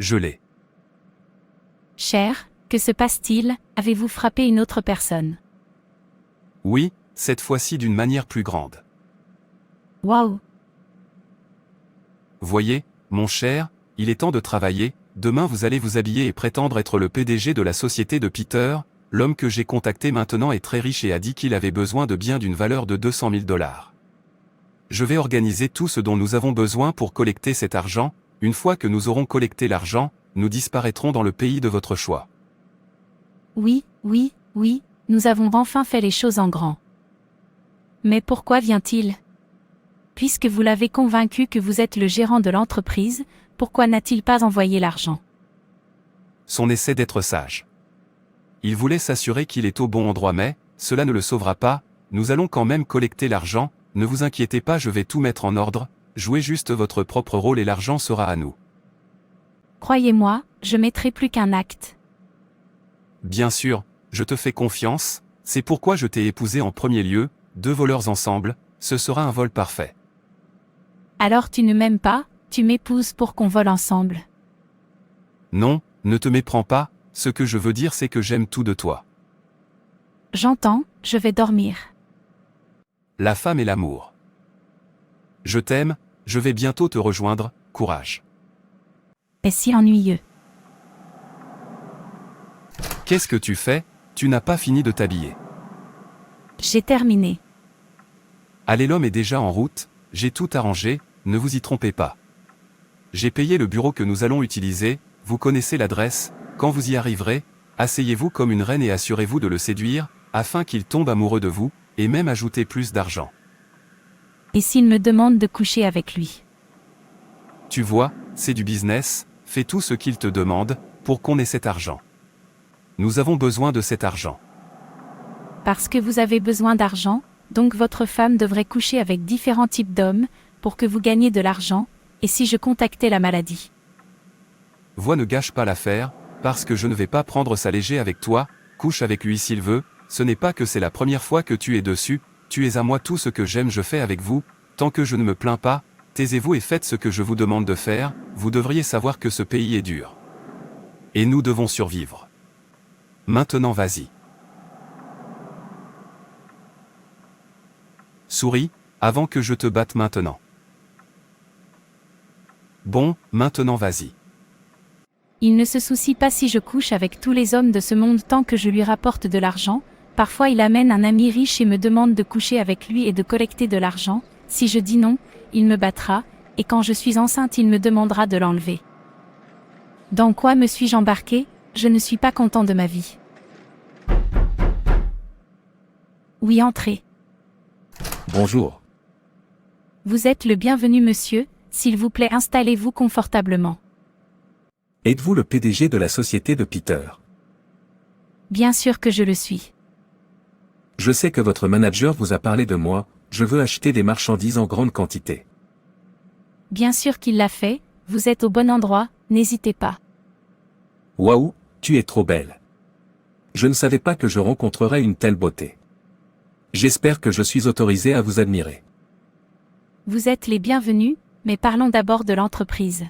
Je l'ai. Cher, que se passe-t-il? Avez-vous frappé une autre personne? Oui, cette fois-ci d'une manière plus grande. Waouh! Voyez, mon cher, il est temps de travailler, demain vous allez vous habiller et prétendre être le PDG de la société de Peter. L'homme que j'ai contacté maintenant est très riche et a dit qu'il avait besoin de biens d'une valeur de 200 000 $. Je vais organiser tout ce dont nous avons besoin pour collecter cet argent. Une fois que nous aurons collecté l'argent, nous disparaîtrons dans le pays de votre choix. Oui, nous avons enfin fait les choses en grand. Mais pourquoi vient-il? Puisque vous l'avez convaincu que vous êtes le gérant de l'entreprise, pourquoi n'a-t-il pas envoyé l'argent? Son essai d'être sage. Il voulait s'assurer qu'il est au bon endroit mais, cela ne le sauvera pas, nous allons quand même collecter l'argent, ne vous inquiétez pas, je vais tout mettre en ordre, jouez juste votre propre rôle et l'argent sera à nous. Croyez-moi, je mettrai plus qu'un acte. Bien sûr, je te fais confiance, c'est pourquoi je t'ai épousé en premier lieu, 2 voleurs ensemble, ce sera un vol parfait. Alors tu ne m'aimes pas, tu m'épouses pour qu'on vole ensemble. Non, ne te méprends pas, ce que je veux dire c'est que j'aime tout de toi. J'entends, je vais dormir. La femme et l'amour. Je t'aime, je vais bientôt te rejoindre, courage. Et si ennuyeux. Qu'est-ce que tu fais? Tu n'as pas fini de t'habiller. J'ai terminé. Allez, l'homme est déjà en route, j'ai tout arrangé, ne vous y trompez pas. J'ai payé le bureau que nous allons utiliser, vous connaissez l'adresse, quand vous y arriverez, asseyez-vous comme une reine et assurez-vous de le séduire, afin qu'il tombe amoureux de vous, et même ajouter plus d'argent. Et s'il me demande de coucher avec lui? Tu vois, c'est du business, fais tout ce qu'il te demande, pour qu'on ait cet argent. Nous avons besoin de cet argent. Parce que vous avez besoin d'argent, donc votre femme devrait coucher avec différents types d'hommes, pour que vous gagniez de l'argent, et si je contactais la maladie? Vois, ne gâche pas l'affaire, parce que je ne vais pas prendre ça léger avec toi, couche avec lui s'il veut, ce n'est pas que c'est la première fois que tu es dessus, tu es à moi, tout ce que j'aime je fais avec vous, tant que je ne me plains pas, taisez-vous et faites ce que je vous demande de faire, vous devriez savoir que ce pays est dur. Et nous devons survivre. Maintenant vas-y. Souris, avant que je te batte maintenant. Bon, maintenant vas-y. Il ne se soucie pas si je couche avec tous les hommes de ce monde tant que je lui rapporte de l'argent. Parfois il amène un ami riche et me demande de coucher avec lui et de collecter de l'argent. Si je dis non, il me battra, et quand je suis enceinte il me demandera de l'enlever. Dans quoi me suis-je embarqué? Je ne suis pas content de ma vie. Oui, entrez. Bonjour. Vous êtes le bienvenu monsieur, s'il vous plaît installez-vous confortablement. Êtes-vous le PDG de la société de Peter? Bien sûr que je le suis. Je sais que votre manager vous a parlé de moi, je veux acheter des marchandises en grande quantité. Bien sûr qu'il l'a fait, vous êtes au bon endroit, n'hésitez pas. Waouh, tu es trop belle. Je ne savais pas que je rencontrerais une telle beauté. J'espère que je suis autorisé à vous admirer. Vous êtes les bienvenus, mais parlons d'abord de l'entreprise.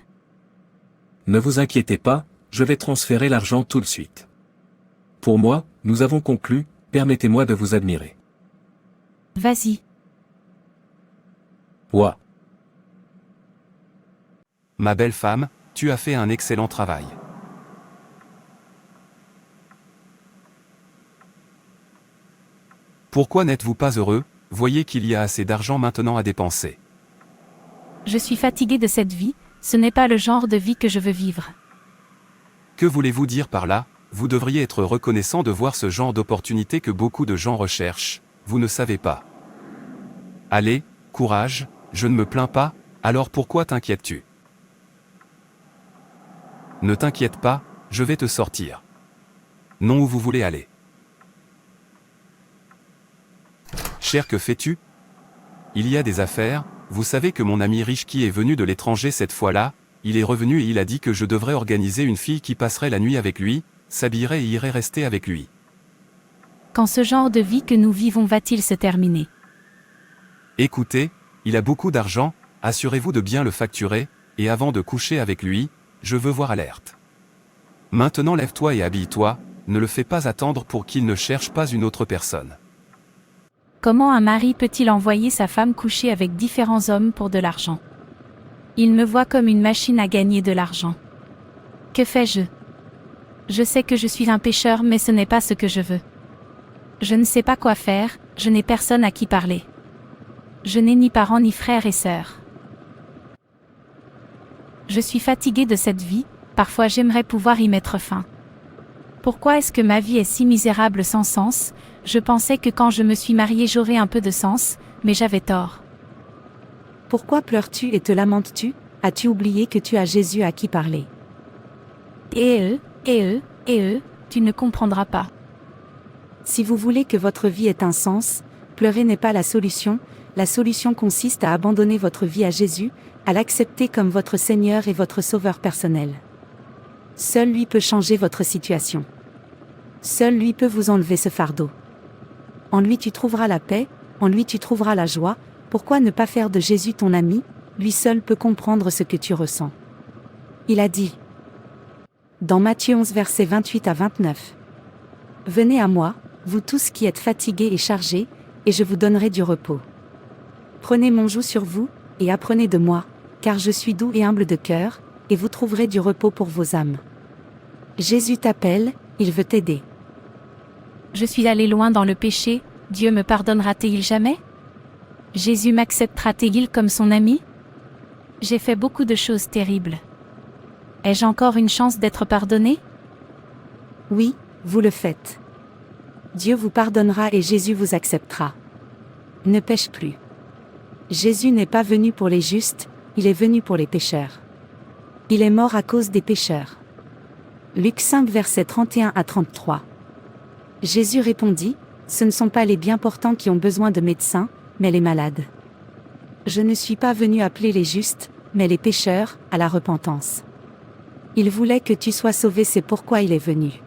Ne vous inquiétez pas, je vais transférer l'argent tout de suite. Pour moi, nous avons conclu, permettez-moi de vous admirer. Vas-y. Ouah. Ma belle femme, tu as fait un excellent travail. Pourquoi n'êtes-vous pas heureux? Voyez qu'il y a assez d'argent maintenant à dépenser. Je suis fatiguée de cette vie, ce n'est pas le genre de vie que je veux vivre. Que voulez-vous dire par là? Vous devriez être reconnaissant de voir ce genre d'opportunité que beaucoup de gens recherchent, vous ne savez pas. Allez, courage, je ne me plains pas, alors pourquoi t'inquiètes-tu? Ne t'inquiète pas, je vais te sortir. Non, où vous voulez aller? Cher, que fais-tu? Il y a des affaires, vous savez que mon ami riche qui est venu de l'étranger cette fois-là, il est revenu et il a dit que je devrais organiser une fille qui passerait la nuit avec lui, s'habillerait et irait rester avec lui. Quand ce genre de vie que nous vivons va-t-il se terminer? Écoutez, il a beaucoup d'argent, assurez-vous de bien le facturer, et avant de coucher avec lui, je veux voir alerte. Maintenant lève-toi et habille-toi, ne le fais pas attendre pour qu'il ne cherche pas une autre personne. Comment un mari peut-il envoyer sa femme coucher avec différents hommes pour de l'argent? Il me voit comme une machine à gagner de l'argent. Que fais-je? Je sais que je suis un pécheur, mais ce n'est pas ce que je veux. Je ne sais pas quoi faire, je n'ai personne à qui parler. Je n'ai ni parents ni frères et sœurs. Je suis fatiguée de cette vie, parfois j'aimerais pouvoir y mettre fin. Pourquoi est-ce que ma vie est si misérable sans sens? Je pensais que quand je me suis mariée j'aurais un peu de sens, mais j'avais tort. Pourquoi pleures-tu et te lamentes-tu? As-tu oublié que tu as Jésus à qui parler? Et tu ne comprendras pas. Si vous voulez que votre vie ait un sens, pleurer n'est pas la solution consiste à abandonner votre vie à Jésus, à l'accepter comme votre Seigneur et votre Sauveur personnel. Seul lui peut changer votre situation. Seul lui peut vous enlever ce fardeau. En lui tu trouveras la paix, en lui tu trouveras la joie. Pourquoi ne pas faire de Jésus ton ami? Lui seul peut comprendre ce que tu ressens. Il a dit, dans Matthieu 11 versets 28 à 29, « Venez à moi, vous tous qui êtes fatigués et chargés, et je vous donnerai du repos. Prenez mon joug sur vous, et apprenez de moi, car je suis doux et humble de cœur, et vous trouverez du repos pour vos âmes. » Jésus t'appelle, il veut t'aider. Je suis allé loin dans le péché, Dieu me pardonnera-t-il jamais? Jésus m'acceptera-t-il comme son ami? J'ai fait beaucoup de choses terribles. Ai-je encore une chance d'être pardonné? Oui, vous le faites. Dieu vous pardonnera et Jésus vous acceptera. Ne pêche plus. Jésus n'est pas venu pour les justes, il est venu pour les pécheurs. Il est mort à cause des pécheurs. Luc 5 versets 31 à 33. Jésus répondit, « Ce ne sont pas les bien portants qui ont besoin de médecins, mais les malades. Je ne suis pas venu appeler les justes, mais les pécheurs, à la repentance. » Il voulait que tu sois sauvé, c'est pourquoi il est venu.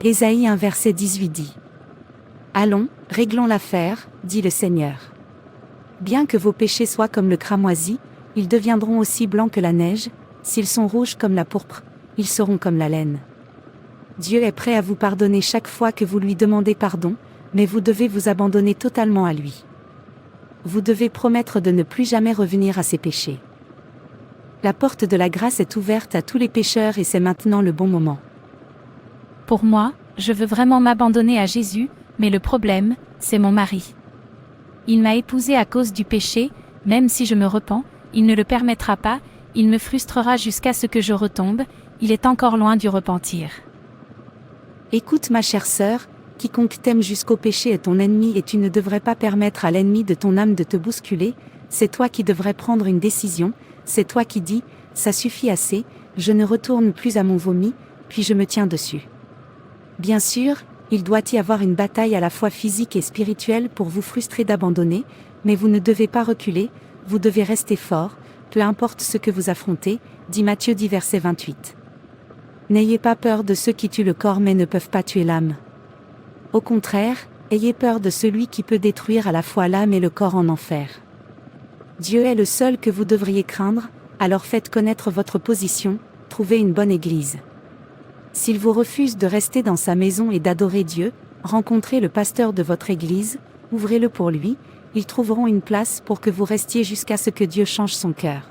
Ésaïe 1 verset 18 dit, « Allons, réglons l'affaire, dit le Seigneur. Bien que vos péchés soient comme le cramoisi, ils deviendront aussi blancs que la neige, s'ils sont rouges comme la pourpre, ils seront comme la laine. » Dieu est prêt à vous pardonner chaque fois que vous lui demandez pardon, mais vous devez vous abandonner totalement à lui. Vous devez promettre de ne plus jamais revenir à ces péchés. La porte de la grâce est ouverte à tous les pécheurs et c'est maintenant le bon moment. Pour moi, je veux vraiment m'abandonner à Jésus, mais le problème, c'est mon mari. Il m'a épousée à cause du péché, même si je me repens, il ne le permettra pas, il me frustrera jusqu'à ce que je retombe, il est encore loin du repentir. Écoute ma chère sœur, quiconque t'aime jusqu'au péché est ton ennemi et tu ne devrais pas permettre à l'ennemi de ton âme de te bousculer, c'est toi qui devrais prendre une décision, c'est toi qui dis, ça suffit assez, je ne retourne plus à mon vomi, puis je me tiens dessus. Bien sûr, il doit y avoir une bataille à la fois physique et spirituelle pour vous frustrer d'abandonner, mais vous ne devez pas reculer, vous devez rester fort, peu importe ce que vous affrontez, dit Matthieu 10 verset 28. N'ayez pas peur de ceux qui tuent le corps mais ne peuvent pas tuer l'âme. Au contraire, ayez peur de celui qui peut détruire à la fois l'âme et le corps en enfer. Dieu est le seul que vous devriez craindre, alors faites connaître votre position, trouvez une bonne église. S'il vous refuse de rester dans sa maison et d'adorer Dieu, rencontrez le pasteur de votre église, ouvrez-le pour lui, ils trouveront une place pour que vous restiez jusqu'à ce que Dieu change son cœur.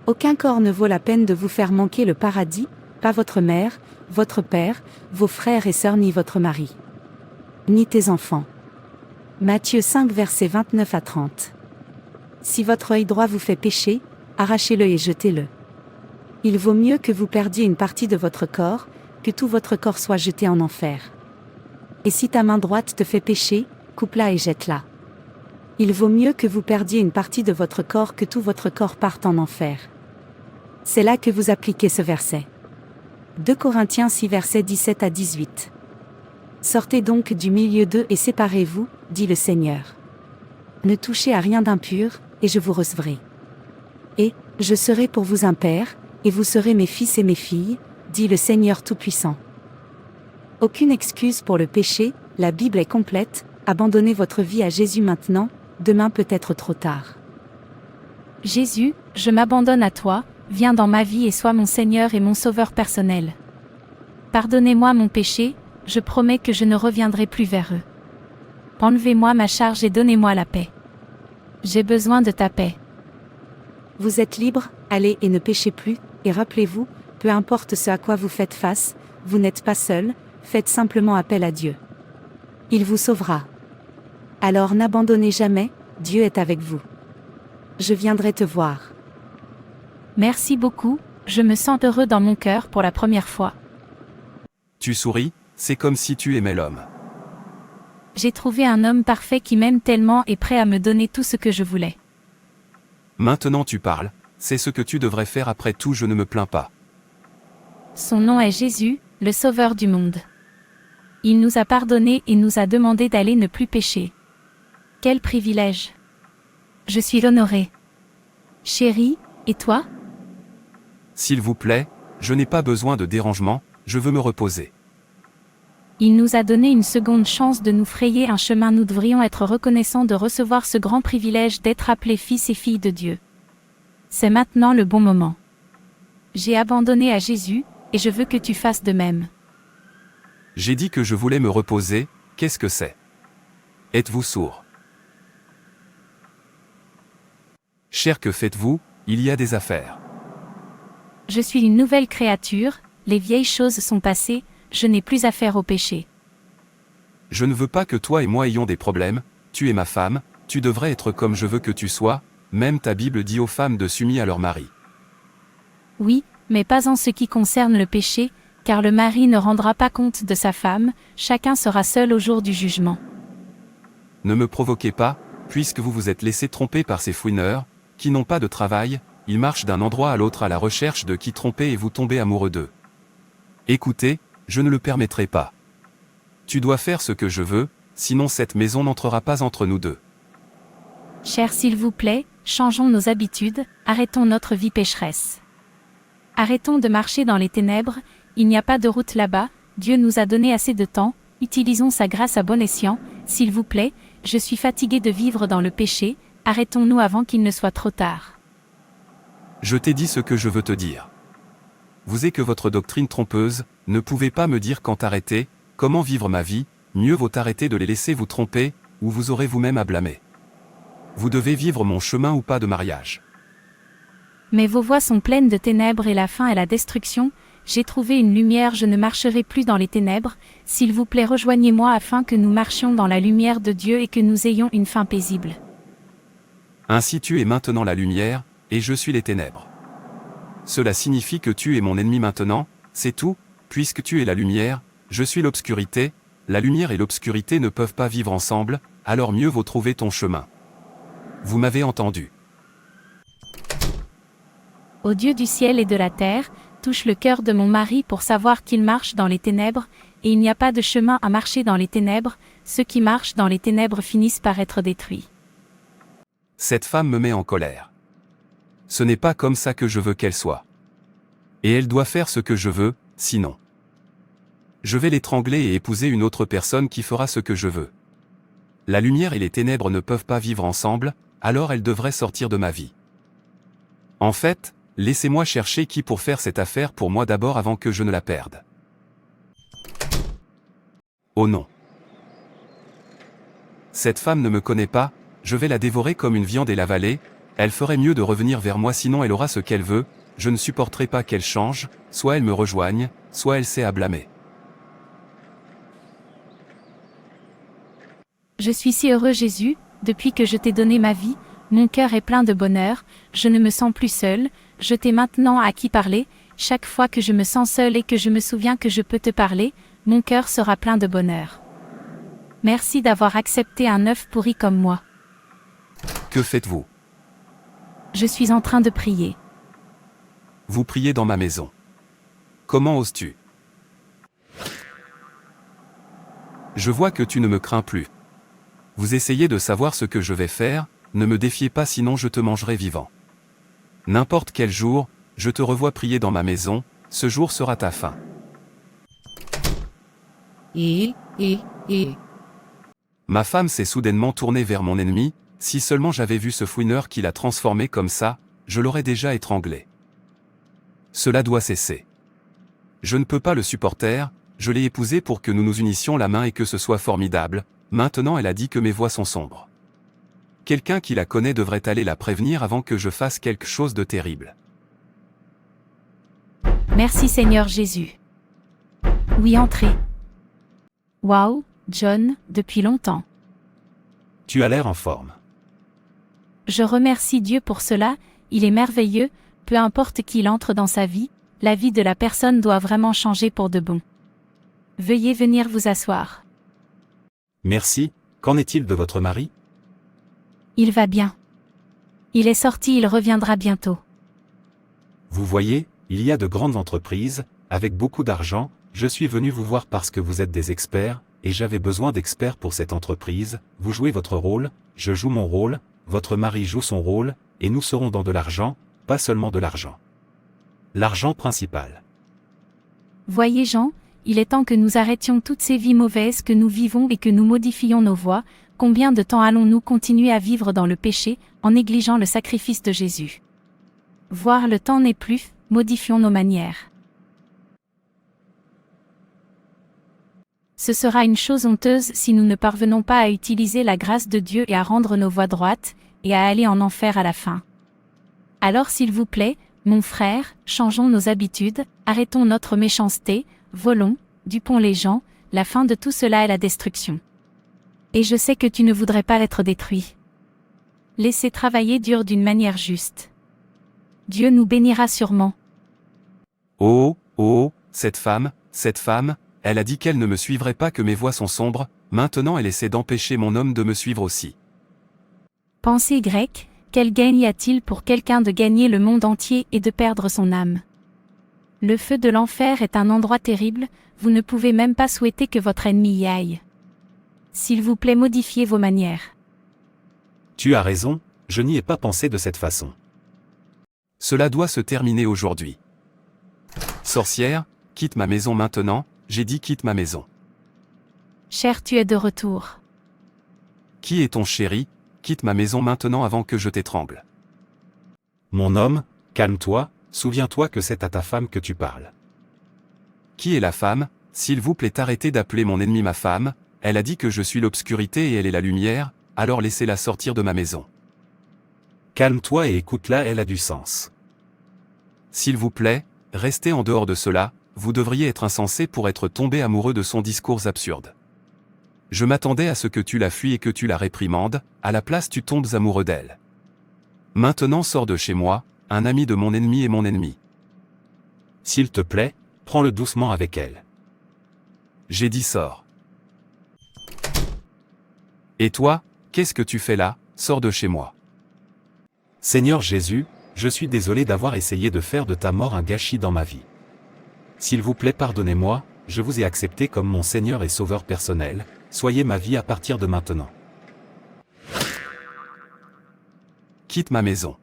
Aucun corps ne vaut la peine de vous faire manquer le paradis, pas votre mère, votre père, vos frères et sœurs ni votre mari. Ni tes enfants. Matthieu 5 versets 29 à 30. Si votre œil droit vous fait pécher, arrachez-le et jetez-le. Il vaut mieux que vous perdiez une partie de votre corps, que tout votre corps soit jeté en enfer. Et si ta main droite te fait pécher, coupe-la et jette-la. Il vaut mieux que vous perdiez une partie de votre corps que tout votre corps parte en enfer. C'est là que vous appliquez ce verset. 2 Corinthiens 6 versets 17 à 18. Sortez donc du milieu d'eux et séparez-vous, dit le Seigneur. Ne touchez à rien d'impur, et je vous recevrai. Et, je serai pour vous un père, et vous serez mes fils et mes filles, dit le Seigneur Tout-Puissant. Aucune excuse pour le péché, la Bible est complète, abandonnez votre vie à Jésus maintenant, demain peut être trop tard. Jésus, je m'abandonne à toi, viens dans ma vie et sois mon Seigneur et mon Sauveur personnel. Pardonnez-moi mon péché, je promets que je ne reviendrai plus vers eux. Enlevez-moi ma charge et donnez-moi la paix. J'ai besoin de ta paix. Vous êtes libre, allez et ne péchez plus, et rappelez-vous, peu importe ce à quoi vous faites face, vous n'êtes pas seul, faites simplement appel à Dieu. Il vous sauvera. Alors n'abandonnez jamais, Dieu est avec vous. Je viendrai te voir. Merci beaucoup, je me sens heureux dans mon cœur pour la première fois. Tu souris, c'est comme si tu aimais l'homme. J'ai trouvé un homme parfait qui m'aime tellement et prêt à me donner tout ce que je voulais. Maintenant tu parles, c'est ce que tu devrais faire après tout, je ne me plains pas. Son nom est Jésus, le Sauveur du monde. Il nous a pardonné et nous a demandé d'aller ne plus pécher. Quel privilège! Je suis honorée. Chérie, et toi? S'il vous plaît, je n'ai pas besoin de dérangement, je veux me reposer. Il nous a donné une seconde chance de nous frayer un chemin. Nous devrions être reconnaissants de recevoir ce grand privilège d'être appelés fils et filles de Dieu. C'est maintenant le bon moment. J'ai abandonné à Jésus, et je veux que tu fasses de même. J'ai dit que je voulais me reposer, qu'est-ce que c'est? Êtes-vous sourd? Cher, que faites-vous? Il y a des affaires. Je suis une nouvelle créature, les vieilles choses sont passées, je n'ai plus affaire au péché. Je ne veux pas que toi et moi ayons des problèmes, tu es ma femme, tu devrais être comme je veux que tu sois, même ta Bible dit aux femmes de s'unir à leur mari. Oui, mais pas en ce qui concerne le péché, car le mari ne rendra pas compte de sa femme, chacun sera seul au jour du jugement. Ne me provoquez pas, puisque vous vous êtes laissé tromper par ces fouineurs, qui n'ont pas de travail, ils marchent d'un endroit à l'autre à la recherche de qui tromper et vous tombez amoureux d'eux. Écoutez, je ne le permettrai pas. Tu dois faire ce que je veux, sinon cette maison n'entrera pas entre nous deux. Cher, s'il vous plaît, changeons nos habitudes, arrêtons notre vie pécheresse. Arrêtons de marcher dans les ténèbres, il n'y a pas de route là-bas, Dieu nous a donné assez de temps, utilisons sa grâce à bon escient, s'il vous plaît, je suis fatigué de vivre dans le péché, arrêtons-nous avant qu'il ne soit trop tard. Je t'ai dit ce que je veux te dire. Vous et que votre doctrine trompeuse, ne pouvez pas me dire quand arrêter, comment vivre ma vie, mieux vaut arrêter de les laisser vous tromper, ou vous aurez vous-même à blâmer. Vous devez vivre mon chemin ou pas de mariage. Mais vos voies sont pleines de ténèbres et la fin est la destruction, j'ai trouvé une lumière, je ne marcherai plus dans les ténèbres, s'il vous plaît rejoignez-moi afin que nous marchions dans la lumière de Dieu et que nous ayons une fin paisible. Ainsi tu es maintenant la lumière, et je suis les ténèbres. Cela signifie que tu es mon ennemi maintenant, c'est tout, puisque tu es la lumière, je suis l'obscurité, la lumière et l'obscurité ne peuvent pas vivre ensemble, alors mieux vaut trouver ton chemin. Vous m'avez entendu. Ô Dieu du ciel et de la terre, touche le cœur de mon mari pour savoir qu'il marche dans les ténèbres, et il n'y a pas de chemin à marcher dans les ténèbres, ceux qui marchent dans les ténèbres finissent par être détruits. Cette femme me met en colère. Ce n'est pas comme ça que je veux qu'elle soit. Et elle doit faire ce que je veux, sinon. Je vais l'étrangler et épouser une autre personne qui fera ce que je veux. La lumière et les ténèbres ne peuvent pas vivre ensemble, alors elle devrait sortir de ma vie. En fait, laissez-moi chercher qui pour faire cette affaire pour moi d'abord avant que je ne la perde. Oh non. Cette femme ne me connaît pas, je vais la dévorer comme une viande et l'avaler, elle ferait mieux de revenir vers moi sinon elle aura ce qu'elle veut, je ne supporterai pas qu'elle change, soit elle me rejoigne, soit elle s'est à blâmer. Je suis si heureux Jésus, depuis que je t'ai donné ma vie, mon cœur est plein de bonheur, je ne me sens plus seul, je t'ai maintenant à qui parler, chaque fois que je me sens seul et que je me souviens que je peux te parler, mon cœur sera plein de bonheur. Merci d'avoir accepté un œuf pourri comme moi. Que faites-vous? Je suis en train de prier. Vous priez dans ma maison. Comment oses-tu? Je vois que tu ne me crains plus. « Vous essayez de savoir ce que je vais faire, ne me défiez pas sinon je te mangerai vivant. N'importe quel jour, je te revois prier dans ma maison, ce jour sera ta fin. » Ma femme s'est soudainement tournée vers mon ennemi, si seulement j'avais vu ce fouineur qui l'a transformé comme ça, je l'aurais déjà étranglé. Cela doit cesser. Je ne peux pas le supporter, je l'ai épousée pour que nous nous unissions la main et que ce soit formidable, maintenant elle a dit que mes voies sont sombres. Quelqu'un qui la connaît devrait aller la prévenir avant que je fasse quelque chose de terrible. Merci Seigneur Jésus. Oui, entrez. Waouh, John, depuis longtemps. Tu as l'air en forme. Je remercie Dieu pour cela, il est merveilleux, peu importe qui entre dans sa vie, la vie de la personne doit vraiment changer pour de bon. Veuillez venir vous asseoir. Merci, qu'en est-il de votre mari? Il va bien. Il est sorti, il reviendra bientôt. Vous voyez, il y a de grandes entreprises, avec beaucoup d'argent, je suis venu vous voir parce que vous êtes des experts, et j'avais besoin d'experts pour cette entreprise, vous jouez votre rôle, je joue mon rôle, votre mari joue son rôle, et nous serons dans de l'argent, pas seulement de l'argent. L'argent principal. Voyez Jean, il est temps que nous arrêtions toutes ces vies mauvaises que nous vivons et que nous modifions nos voies. Combien de temps allons-nous continuer à vivre dans le péché, en négligeant le sacrifice de Jésus? Voir le temps n'est plus, modifions nos manières. Ce sera une chose honteuse si nous ne parvenons pas à utiliser la grâce de Dieu et à rendre nos voies droites, et à aller en enfer à la fin. Alors s'il vous plaît, mon frère, changeons nos habitudes, arrêtons notre méchanceté, volons, dupons les gens, la fin de tout cela est la destruction. Et je sais que tu ne voudrais pas être détruit. Laissez travailler Dieu d'une manière juste. Dieu nous bénira sûrement. Oh, oh, cette femme, elle a dit qu'elle ne me suivrait pas, que mes voies sont sombres, maintenant elle essaie d'empêcher mon homme de me suivre aussi. Pensée grecque, quel gain y a-t-il pour quelqu'un de gagner le monde entier et de perdre son âme? Le feu de l'enfer est un endroit terrible, vous ne pouvez même pas souhaiter que votre ennemi y aille. S'il vous plaît, modifiez vos manières. Tu as raison, je n'y ai pas pensé de cette façon. Cela doit se terminer aujourd'hui. Sorcière, quitte ma maison maintenant, j'ai dit quitte ma maison. Cher, tu es de retour. Qui est ton chéri? Quitte ma maison maintenant avant que je t'étrangle. Mon homme, calme-toi, souviens-toi que c'est à ta femme que tu parles. Qui est la femme? S'il vous plaît, arrêtez d'appeler mon ennemi ma femme, elle a dit que je suis l'obscurité et elle est la lumière, alors laissez-la sortir de ma maison. Calme-toi et écoute-la, elle a du sens. S'il vous plaît, restez en dehors de cela, vous devriez être insensé pour être tombé amoureux de son discours absurde. Je m'attendais à ce que tu la fuis et que tu la réprimandes, à la place tu tombes amoureux d'elle. Maintenant sors de chez moi, un ami de mon ennemi est mon ennemi. S'il te plaît, prends-le doucement avec elle. J'ai dit sors. Et toi, qu'est-ce que tu fais là? Sors de chez moi. Seigneur Jésus, je suis désolé d'avoir essayé de faire de ta mort un gâchis dans ma vie. S'il vous plaît, pardonnez-moi, je vous ai accepté comme mon Seigneur et Sauveur personnel, soyez ma vie à partir de maintenant. Quitte ma maison.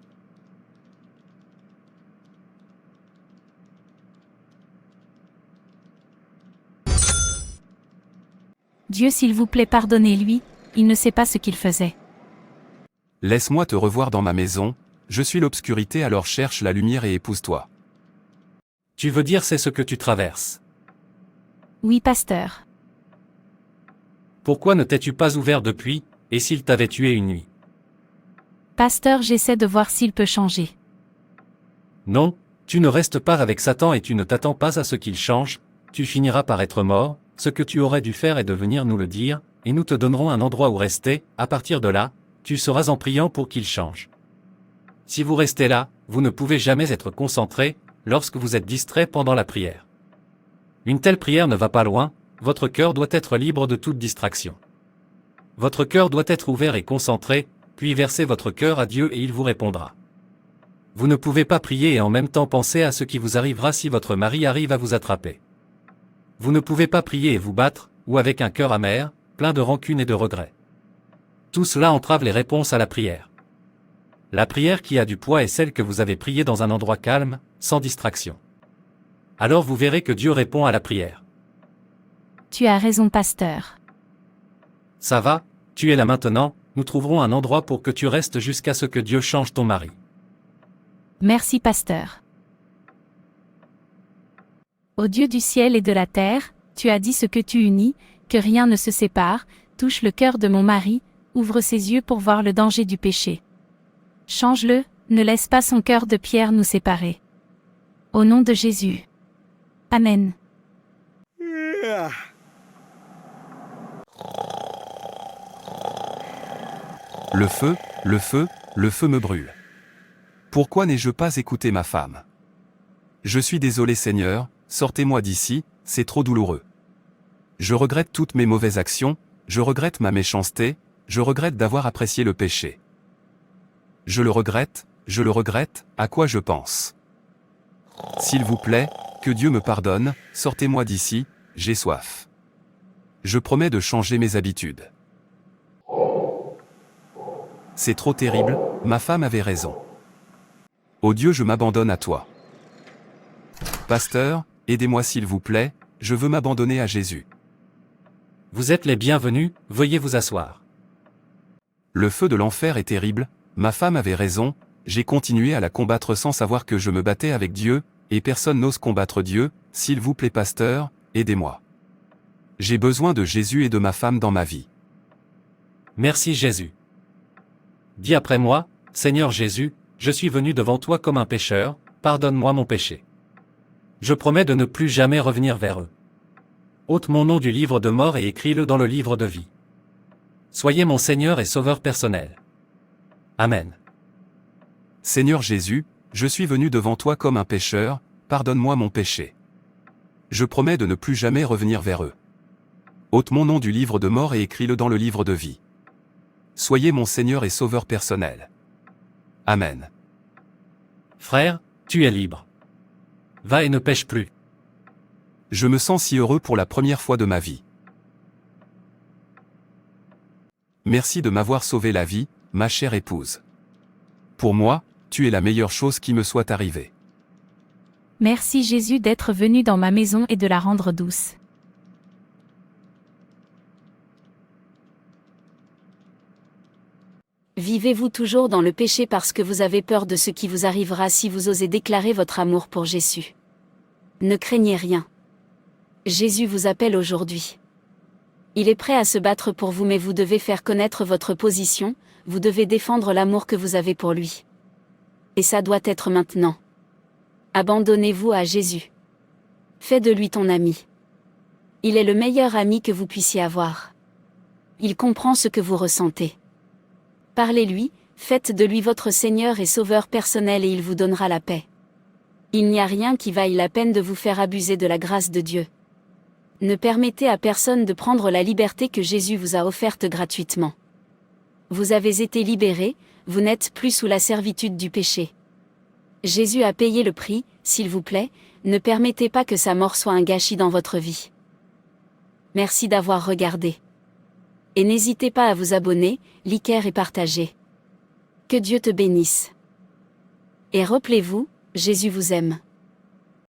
Dieu, s'il vous plaît, pardonnez-lui, il ne sait pas ce qu'il faisait. Laisse-moi te revoir dans ma maison, je suis l'obscurité, alors cherche la lumière et épouse-toi. Tu veux dire c'est ce que tu traverses? Oui, pasteur. Pourquoi ne t'es-tu pas ouvert depuis, et s'il t'avait tué une nuit? Pasteur, j'essaie de voir s'il peut changer. Non, tu ne restes pas avec Satan et tu ne t'attends pas à ce qu'il change, tu finiras par être mort, ce que tu aurais dû faire est de venir nous le dire, et nous te donnerons un endroit où rester, à partir de là, tu seras en priant pour qu'il change. Si vous restez là, vous ne pouvez jamais être concentré, lorsque vous êtes distrait pendant la prière. Une telle prière ne va pas loin, votre cœur doit être libre de toute distraction. Votre cœur doit être ouvert et concentré, puis versez votre cœur à Dieu et il vous répondra. Vous ne pouvez pas prier et en même temps penser à ce qui vous arrivera si votre mari arrive à vous attraper. Vous ne pouvez pas prier et vous battre, ou avec un cœur amer, plein de rancune et de regrets. Tout cela entrave les réponses à la prière. La prière qui a du poids est celle que vous avez priée dans un endroit calme, sans distraction. Alors vous verrez que Dieu répond à la prière. Tu as raison, pasteur. Ça va, tu es là maintenant, nous trouverons un endroit pour que tu restes jusqu'à ce que Dieu change ton mari. Merci, pasteur. Ô Dieu du ciel et de la terre, tu as dit ce que tu unis, que rien ne se sépare, touche le cœur de mon mari, ouvre ses yeux pour voir le danger du péché. Change-le, ne laisse pas son cœur de pierre nous séparer. Au nom de Jésus. Amen. Le feu, le feu, le feu me brûle. Pourquoi n'ai-je pas écouté ma femme? Je suis désolé Seigneur, sortez-moi d'ici, c'est trop douloureux. Je regrette toutes mes mauvaises actions, je regrette ma méchanceté, je regrette d'avoir apprécié le péché. Je le regrette, à quoi je pense? S'il vous plaît, que Dieu me pardonne, sortez-moi d'ici, j'ai soif. Je promets de changer mes habitudes. C'est trop terrible, ma femme avait raison. Ô Dieu, je m'abandonne à toi. Pasteur, aidez-moi s'il vous plaît, je veux m'abandonner à Jésus. Vous êtes les bienvenus, veuillez vous asseoir. Le feu de l'enfer est terrible, ma femme avait raison, j'ai continué à la combattre sans savoir que je me battais avec Dieu, et personne n'ose combattre Dieu, s'il vous plaît pasteur, aidez-moi. J'ai besoin de Jésus et de ma femme dans ma vie. Merci Jésus. Dis après moi, Seigneur Jésus, je suis venu devant toi comme un pécheur, pardonne-moi mon péché. Je promets de ne plus jamais revenir vers eux. Ôte mon nom du livre de mort et écris-le dans le livre de vie. Soyez mon Seigneur et Sauveur personnel. Amen. Seigneur Jésus, je suis venu devant toi comme un pécheur, pardonne-moi mon péché. Je promets de ne plus jamais revenir vers eux. Ôte mon nom du livre de mort et écris-le dans le livre de vie. Soyez mon Seigneur et Sauveur personnel. Amen. Frère, tu es libre. Va et ne pêche plus. Je me sens si heureux pour la première fois de ma vie. Merci de m'avoir sauvé la vie, ma chère épouse. Pour moi, tu es la meilleure chose qui me soit arrivée. Merci Jésus d'être venu dans ma maison et de la rendre douce. Vivez-vous toujours dans le péché parce que vous avez peur de ce qui vous arrivera si vous osez déclarer votre amour pour Jésus? Ne craignez rien. Jésus vous appelle aujourd'hui. Il est prêt à se battre pour vous, mais vous devez faire connaître votre position, vous devez défendre l'amour que vous avez pour lui. Et ça doit être maintenant. Abandonnez-vous à Jésus. Fais de lui ton ami. Il est le meilleur ami que vous puissiez avoir. Il comprend ce que vous ressentez. Parlez-lui, faites de lui votre Seigneur et Sauveur personnel et il vous donnera la paix. Il n'y a rien qui vaille la peine de vous faire abuser de la grâce de Dieu. Ne permettez à personne de prendre la liberté que Jésus vous a offerte gratuitement. Vous avez été libérés, vous n'êtes plus sous la servitude du péché. Jésus a payé le prix, s'il vous plaît, ne permettez pas que sa mort soit un gâchis dans votre vie. Merci d'avoir regardé. Et n'hésitez pas à vous abonner, liker et partager. Que Dieu te bénisse. Et rappelez-vous, Jésus vous aime.